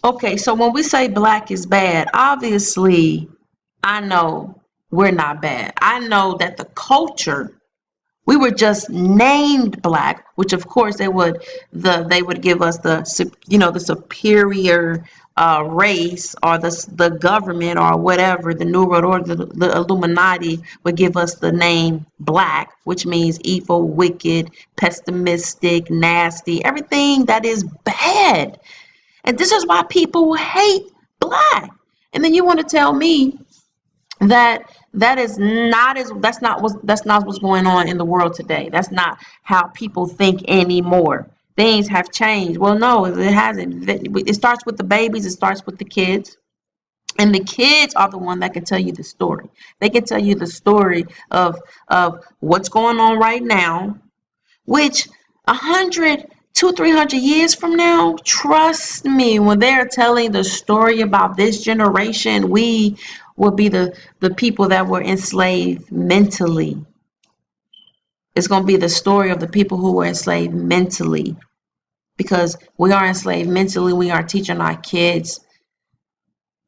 Okay, so when we say black is bad, obviously, I know we're not bad. I know that the culture, we were just named black, which of course they would give us the superior race, or the government or whatever, the New World Order, the Illuminati would give us the name black, which means evil, wicked, pessimistic, nasty, everything that is bad. And this is why people hate black. And then you want to tell me that that's not what's going on in the world today. That's not how people think anymore. Things have changed. Well, no, it hasn't. It starts with the babies. It starts with the kids. And the kids are the one that can tell you the story. They can tell you the story of what's going on right now, which 300 years from now, trust me, when they're telling the story about this generation, we will be the people that were enslaved mentally. It's going to be the story of the people who were enslaved mentally, because we are enslaved mentally. We are teaching our kids,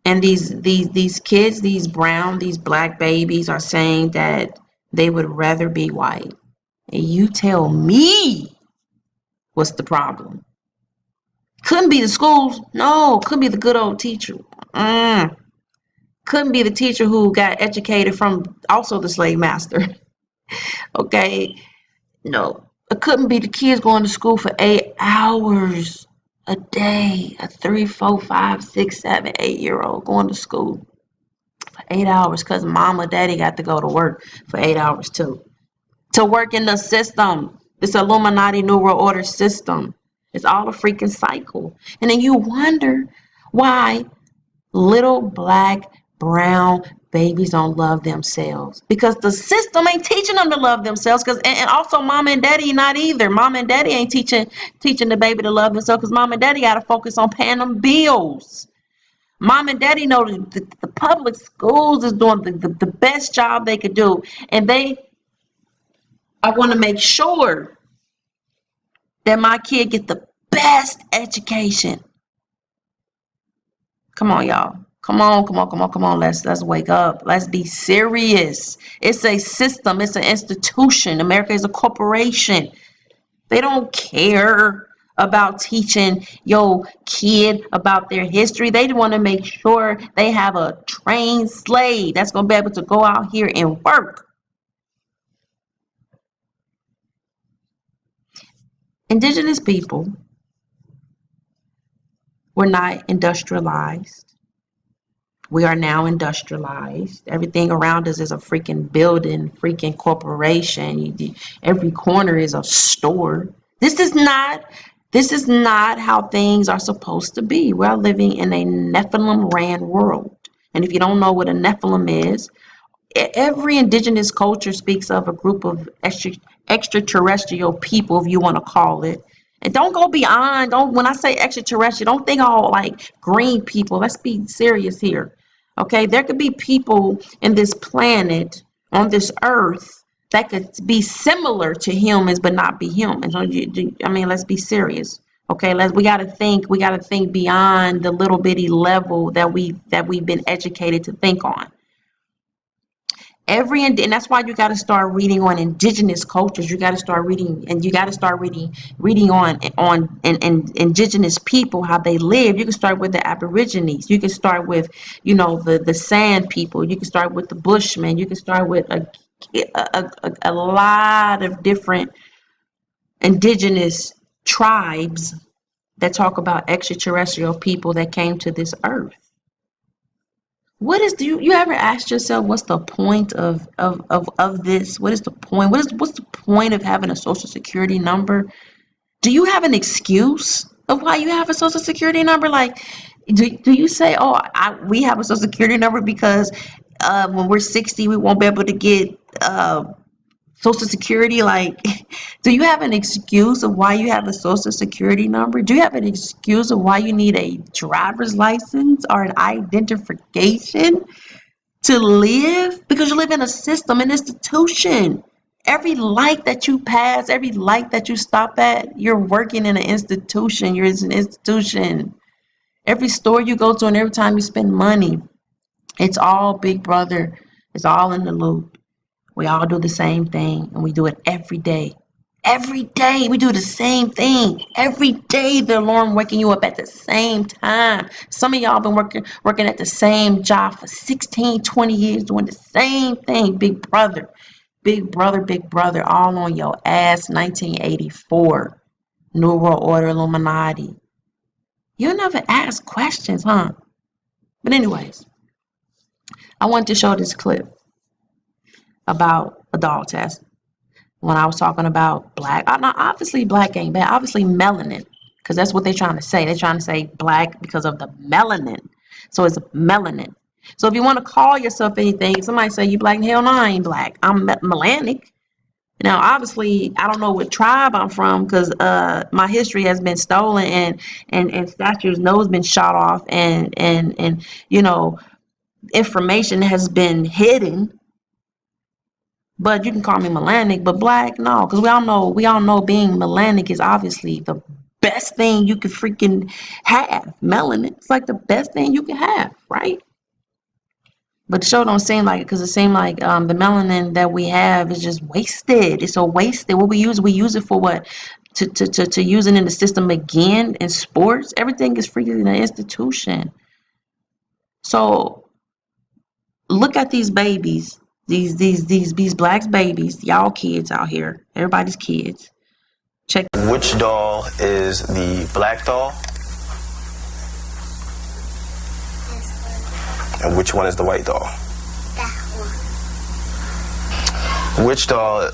and these kids, these black babies are saying that they would rather be white. And you tell me what's the problem? Couldn't be the schools. No, couldn't be the good old teacher. Couldn't be the teacher who got educated from also the slave master. Okay, no, it couldn't be the kids going to school for 8 hours a day. A 3, 4, 5, 6, 7, 8 year old going to school for 8 hours because mama, daddy got to go to work for 8 hours too. To work in the system, this Illuminati New World Order system. It's all a freaking cycle. And then you wonder why little black, brown babies don't love themselves, because the system ain't teaching them to love themselves. Because and also mom and daddy not either. Mom and daddy ain't teaching the baby to love themselves, because mom and daddy got to focus on paying them bills. Mom and daddy know that the public schools is doing the best job they could do, and I want to make sure that my kid get the best education. Come on, y'all. Come on, come on, come on, come on. Let's wake up. Let's be serious. It's a system. It's an institution. America is a corporation. They don't care about teaching your kid about their history. They want to make sure they have a trained slave that's going to be able to go out here and work. Indigenous people were not industrialized. We are now industrialized. Everything around us is a freaking building, freaking corporation. Every corner is a store. This is not how things are supposed to be. We're living in a Nephilim ran world. And if you don't know what a Nephilim is, every indigenous culture speaks of a group of extraterrestrial people, if you want to call it. And don't go beyond. Don't, when I say extraterrestrial, don't think all like green people. Let's be serious here. Okay, there could be people in this planet, on this earth, that could be similar to humans but not be humans. I mean, let's be serious. Okay, we got to think. We got to think beyond the little bitty level that we've been educated to think on. And that's why you got to start reading on indigenous cultures. You got to start reading, and you got to start reading on indigenous people, how they live. You can start with the Aborigines. You can start with, the Sand people. You can start with the Bushmen. You can start with a lot of different indigenous tribes that talk about extraterrestrial people that came to this earth. Do you ever ask yourself, what's the point of this? What is the point? What's the point of having a social security number? Do you have an excuse of why you have a social security number? Like, do you say, we have a social security number because when we're 60 we won't be able to get social security? Like, do you have an excuse of why you have a social security number? Do you have an excuse of why you need a driver's license or an identification to live? Because you live in a system, an institution. Every light that you pass, every light that you stop at, you're working in an institution. You're in an institution. Every store you go to and every time you spend money, it's all Big Brother. It's all in the loop. We all do the same thing, and we do it every day. Every day we do the same thing. Every day the alarm waking you up at the same time. Some of y'all been working at the same job for 16, 20 years doing the same thing. Big Brother, Big Brother, Big Brother, all on your ass. 1984, New World Order, Illuminati. You never ask questions, huh? But anyways, I wanted to show this clip about a dog test. When I was talking about black, obviously black ain't bad. Obviously melanin, because that's what they're trying to say. They're trying to say black because of the melanin. So it's melanin. So if you want to call yourself anything, somebody say you black. Hell no, I ain't black. I'm melanic. Now, obviously, I don't know what tribe I'm from because my history has been stolen and statues' nose been shot off and you know, information has been hidden. But you can call me melanic, but black, no, because we all know being melanic is obviously the best thing you could freaking have. Melanin, it's like the best thing you can have, right? But the show don't seem like it because it seems like the melanin that we have is just wasted. It's so wasted. What we use it for what? To use it in the system again in sports. Everything is free in the institution. So look at these babies. These black babies, y'all kids out here, everybody's kids. Check. Which doll is the black doll? And which one is the white doll? That one. Which doll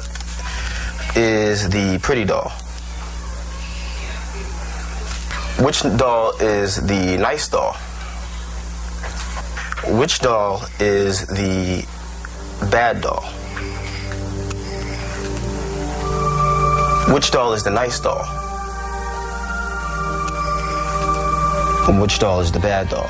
is the pretty doll? Which doll is the nice doll? Which doll is the bad doll? Which doll is the nice doll? And which doll is the bad doll?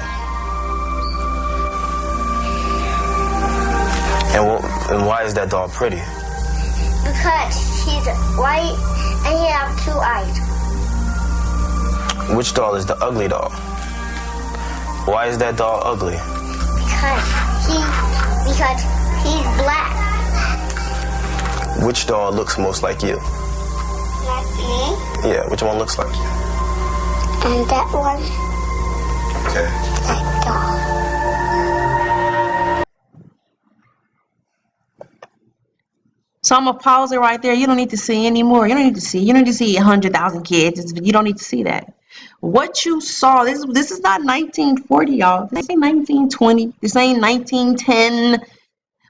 And why is that doll pretty? Because she's white and he has 2 eyes. Which doll is the ugly doll? Why is that doll ugly? Because he's black. Which doll looks most like you? Like me. Yeah, which one looks like you? And that one. Okay. That doll. So I'm gonna pause it right there. You don't need to see anymore. You don't need to see. You don't need to see 100,000 kids. You don't need to see that. What you saw. This is not 1940, y'all. This ain't 1920. This ain't 1910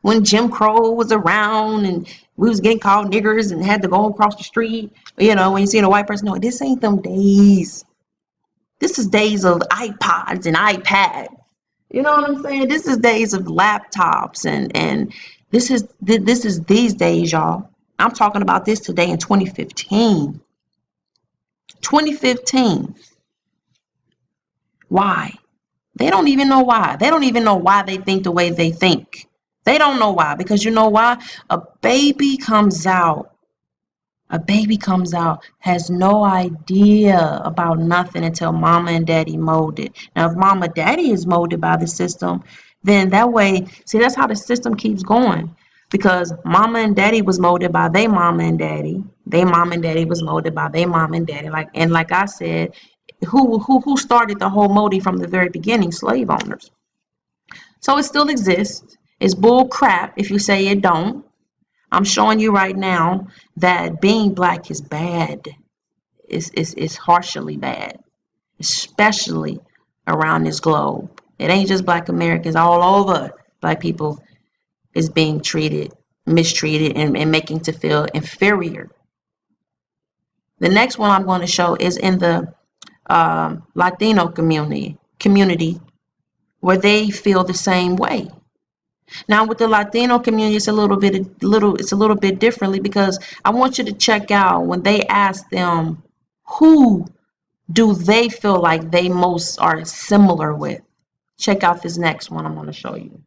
when Jim Crow was around and we was getting called niggers and had to go across the street. You know, when you see a white person. No, this ain't them days. This is days of iPods and iPads. You know what I'm saying? This is days of laptops and this is these days, y'all. I'm talking about this today in 2015. 2015. Why? They don't even know why. They don't even know why they think the way they think. They don't know why. Because you know why? A baby comes out, has no idea about nothing until mama and daddy mold it. Now, if mama daddy is molded by the system, then that way, see, that's how the system keeps going. Because mama and daddy was molded by their mama and daddy. Their mom and daddy was molded by their mom and daddy. Like I said, who started the whole molding from the very beginning? Slave owners. So it still exists. It's bull crap if you say it don't. I'm showing you right now that being black is bad. It's harshly bad, especially around this globe. It ain't just black Americans. All over, black people is being mistreated, and making to feel inferior. The next one I'm going to show is in the Latino community where they feel the same way. Now with the Latino community, it's a little bit differently, because I want you to check out when they ask them who do they feel like they most are similar with. Check out this next one I'm going to show you.